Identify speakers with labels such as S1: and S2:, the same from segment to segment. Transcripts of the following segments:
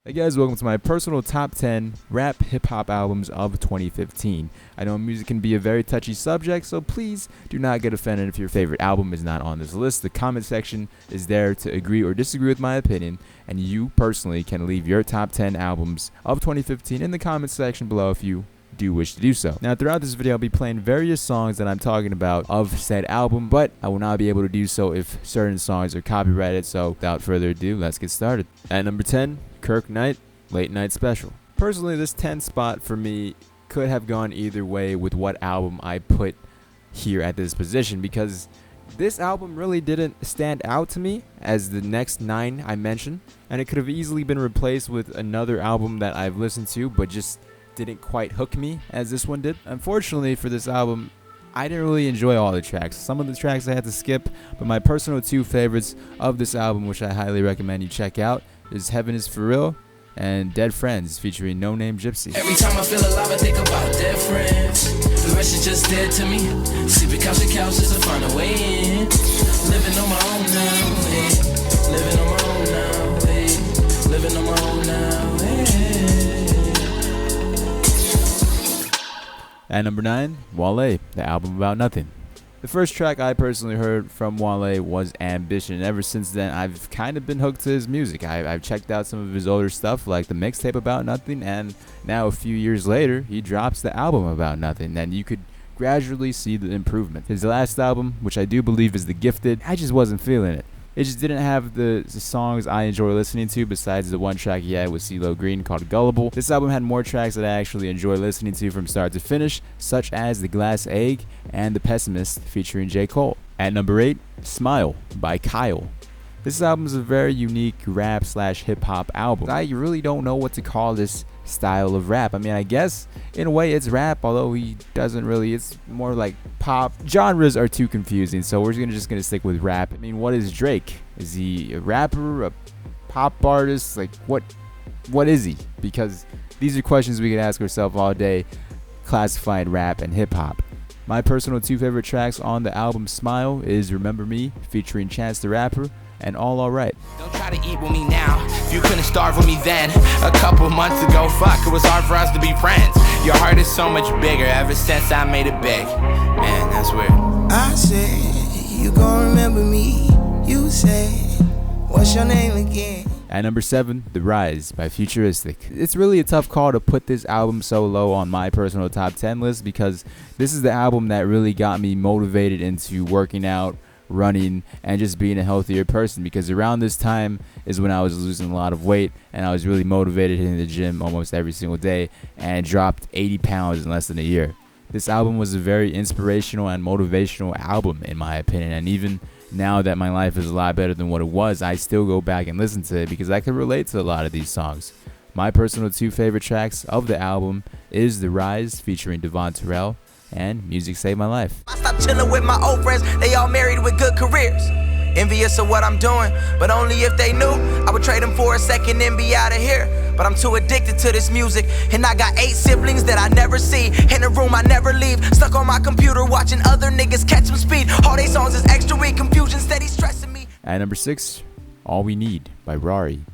S1: Hey guys, welcome to my personal top 10 rap hip-hop albums of 2015. I know music can be a very touchy subject, so please do not get offended if your favorite album is not on this list. The comment section is there to agree or disagree with my opinion, and you personally can leave your top 10 albums of 2015 in the comment section below if you do wish to do so. Now, throughout this video, I'll be playing various songs that I'm talking about of said album, but I will not be able to do so if certain songs are copyrighted, so without further ado, let's get started. At number 10, Kirk Night, Late Night Special. Personally, this 10 spot for me could have gone either way with what album I put here at this position, because this album really didn't stand out to me as the next 9 I mentioned, and it could have easily been replaced with another album that I've listened to but just didn't quite hook me as this one did. Unfortunately for this album, I didn't really enjoy all the tracks. Some of the tracks I had to skip, but my personal 2 favorites of this album, which I highly recommend you check out, is Heaven Is For Real and Dead Friends featuring No Name Gypsy.
S2: Every time I feel alive, I think about dead friends. The rest is just dead to me. Sleeping couch to couch is to find a way in. Living on my own now, hey. Living on my own now, hey. Living on my own now, hey.
S1: At number 9, Wale, the album About Nothing. The first track I personally heard from Wale was Ambition, and ever since then I've kind of been hooked to his music. I've checked out some of his older stuff like the mixtape About Nothing, and now a few years later he drops the album About Nothing, and you could gradually see the improvement. His last album, which I do believe is The Gifted, I just wasn't feeling it. It just didn't have the songs I enjoy listening to besides the one track he had with CeeLo Green called Gullible. This album had more tracks that I actually enjoy listening to from start to finish, such as The Glass Egg and The Pessimist featuring J. Cole. At number 8, Smile by Kyle. This album is a very unique rap/hip-hop album. I really don't know what to call this style of rap. I mean, I guess in a way it's rap, although he doesn't really. It's more like pop. Genres are too confusing, so we're just gonna stick with rap. I mean, what is Drake? Is he a rapper, a pop artist? Like, what is he? Because these are questions we can ask ourselves all day, classifying rap and hip-hop. My personal 2 favorite tracks on the album Smile is Remember Me featuring Chance the Rapper and All Alright.
S2: Don't try to eat with me now. You couldn't starve with me then. A couple months ago, fuck, it was hard for us to be friends. Your heart is so much bigger ever since I made it big. Man, that's weird.
S3: I said, you gon' remember me. You said, what's your name again?
S1: At number 7, The Rise by Futuristic. It's really a tough call to put this album so low on my personal top 10 list, because this is the album that really got me motivated into working out, running, and just being a healthier person, because around this time is when I was losing a lot of weight and I was really motivated hitting the gym almost every single day and dropped 80 pounds in less than a year. This album was a very inspirational and motivational album in my opinion, and even now that my life is a lot better than what it was, I still go back and listen to it because I can relate to a lot of these songs. My personal 2 favorite tracks of the album is The Rise featuring Devon Terrell and Music Saved My Life.
S3: I stopped chilling with my old friends, they all married with good careers. Envious of what I'm doing, but only if they knew. I would trade them for a second and be out of here. But I'm too addicted to this music, and I got 8 siblings that I never see. In a room I never leave, stuck on my computer watching other niggas catch some speed. All they songs is extra weak, confusion steady stressing me.
S1: At number 6, All We Need by Rari.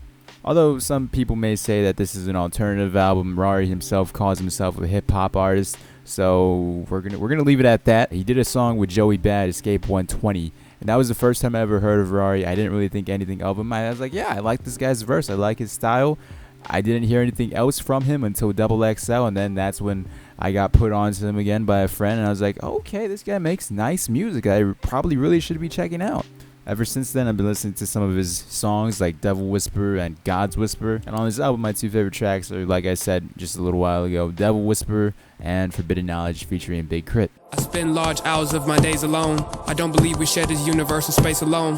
S1: Although some people may say that this is an alternative album, Rari himself calls himself a hip-hop artist, so we're gonna leave it at that. He did a song with Joey Bad, Escape 120, and that was the first time I ever heard of Rari. I didn't really think anything of him. I was like, yeah, I like this guy's verse, I like his style. I didn't hear anything else from him until XXL, and then that's when I got put on to him again by a friend, and I was like, okay, this guy makes nice music. I probably really should be checking out. Ever since then, I've been listening to some of his songs like Devil Whisper and God's Whisper. And on this album, my 2 favorite tracks are, like I said just a little while ago, Devil Whisper and Forbidden Knowledge featuring Big Crit.
S4: I spend large hours of my days alone. I don't believe we share this universe and space alone.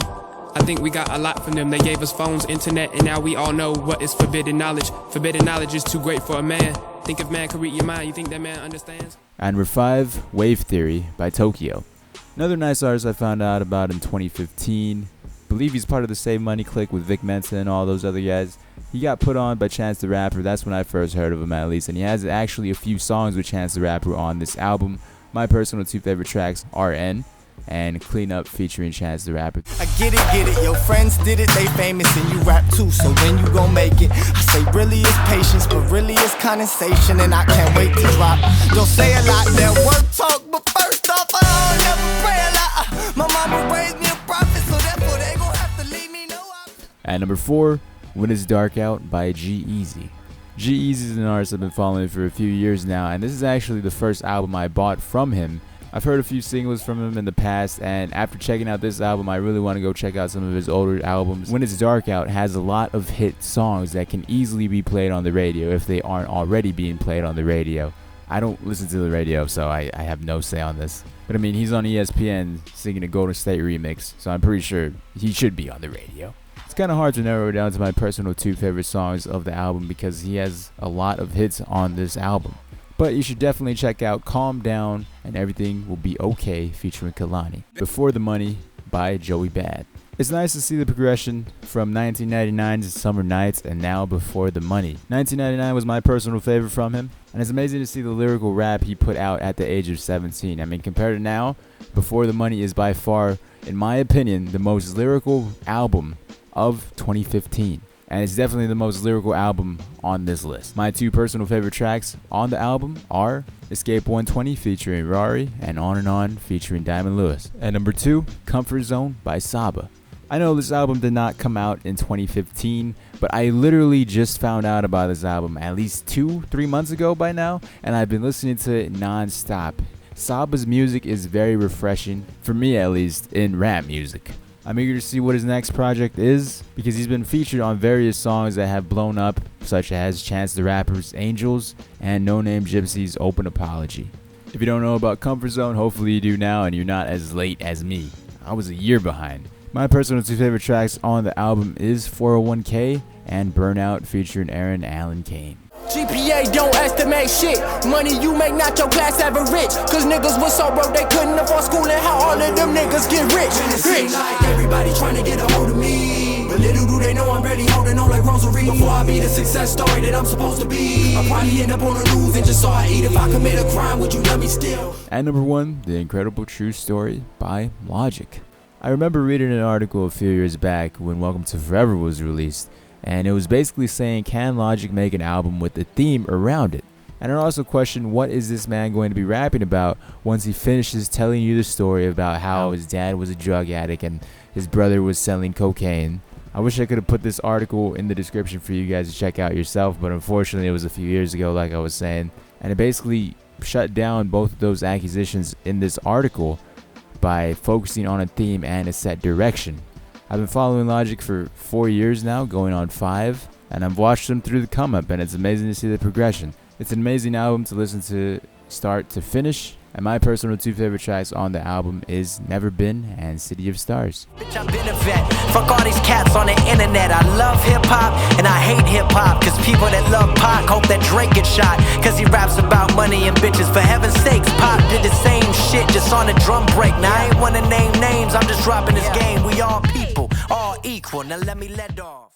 S4: I think we got a lot from them. They gave us phones, internet, and now we all know what is forbidden knowledge. Forbidden knowledge is too great for a man. Think if man could read your mind, you think that man understands?
S1: And number 5, Wave Theory by Tokyo. Another nice artist I found out about in 2015. Believe he's part of the Save Money clique with Vic Mensa and all those other guys. He got put on by Chance the Rapper. That's when I first heard of him, at least. And he has actually a few songs with Chance the Rapper on this album. My personal 2 favorite tracks are N and Clean Up featuring Chance the Rapper.
S3: I get it, your friends did it, they famous and you rap too, so when you gon' make it? I say really?
S5: patience, but really it's condensation, and I can't wait to drop. Don't say a lot, that work talk, but first off, I don't never pray a lot. My mama raised me a prophet, so therefore they gon' have to leave me no option.
S1: At number 4, When It's Dark Out by G-Eazy. G-Eazy is an artist I've been following for a few years now, and this is actually the first album I bought from him. I've heard a few singles from him in the past, and after checking out this album, I really want to go check out some of his older albums. When It's Dark Out has a lot of hit songs that can easily be played on the radio if they aren't already being played on the radio. I don't listen to the radio, so I have no say on this. But I mean, he's on ESPN singing a Golden State remix, so I'm pretty sure he should be on the radio. It's kind of hard to narrow it down to my personal 2 favorite songs of the album because he has a lot of hits on this album. But you should definitely check out Calm Down and Everything Will Be Okay featuring Kalani. Before the Money by Joey Bad. It's nice to see the progression from 1999's Summer Nights and now Before the Money. 1999 was my personal favorite from him, and it's amazing to see the lyrical rap he put out at the age of 17. I mean, compared to now, Before the Money is by far, in my opinion, the most lyrical album of 2015. And it's definitely the most lyrical album on this list. My 2 personal favorite tracks on the album are Escape 120 featuring Rari and On featuring Diamond Lewis. At number 2, Comfort Zone by Saba. I know this album did not come out in 2015, but I literally just found out about this album at least 2-3 months ago by now, and I've been listening to it non-stop. Saba's music is very refreshing, for me at least, in rap music. I'm eager to see what his next project is because he's been featured on various songs that have blown up, such as Chance the Rapper's Angels and No Name Gypsy's Open Apology. If you don't know about Comfort Zone, hopefully you do now and you're not as late as me. I was a year behind. My personal 2 favorite tracks on the album is 401k and Burnout featuring Aaron Allen Kane.
S6: GPA don't estimate shit. Money you make not your class average. Cause niggas was so broke they couldn't afford school, and how all of them niggas get rich.
S2: And it seems like everybody trying to get a hold of me, but little do they know I'm barely holding on like rosary. Before I be the success story that I'm supposed to be, I'll probably end up on the news and just saw I eat. If I commit a crime, would you love me still?
S1: At number 1, The Incredible True Story by Logic. I remember reading an article a few years back when Welcome to Forever was released, and it was basically saying, can Logic make an album with a theme around it? And it also questioned, what is this man going to be rapping about once he finishes telling you the story about how his dad was a drug addict and his brother was selling cocaine. I wish I could have put this article in the description for you guys to check out yourself, but unfortunately it was a few years ago, like I was saying, and it basically shut down both of those accusations in this article by focusing on a theme and a set direction. I've been following Logic for 4 years now, going on 5, and I've watched him through the come up, and it's amazing to see the progression. It's an amazing album to listen to start to finish, and my personal 2 favorite tracks on the album is Never Been and City of Stars.
S3: Bitch, I've been a vet. Fuck all these cats on the internet. I love hip-hop and I hate hip-hop, cause people that love Pac hope that Drake gets shot, cause he raps about money and bitches. For heaven's sakes, Pac did the same shit, just on a drum break. Now I ain't wanna name names, I'm just dropping this game. We all people, all equal, now let me let off.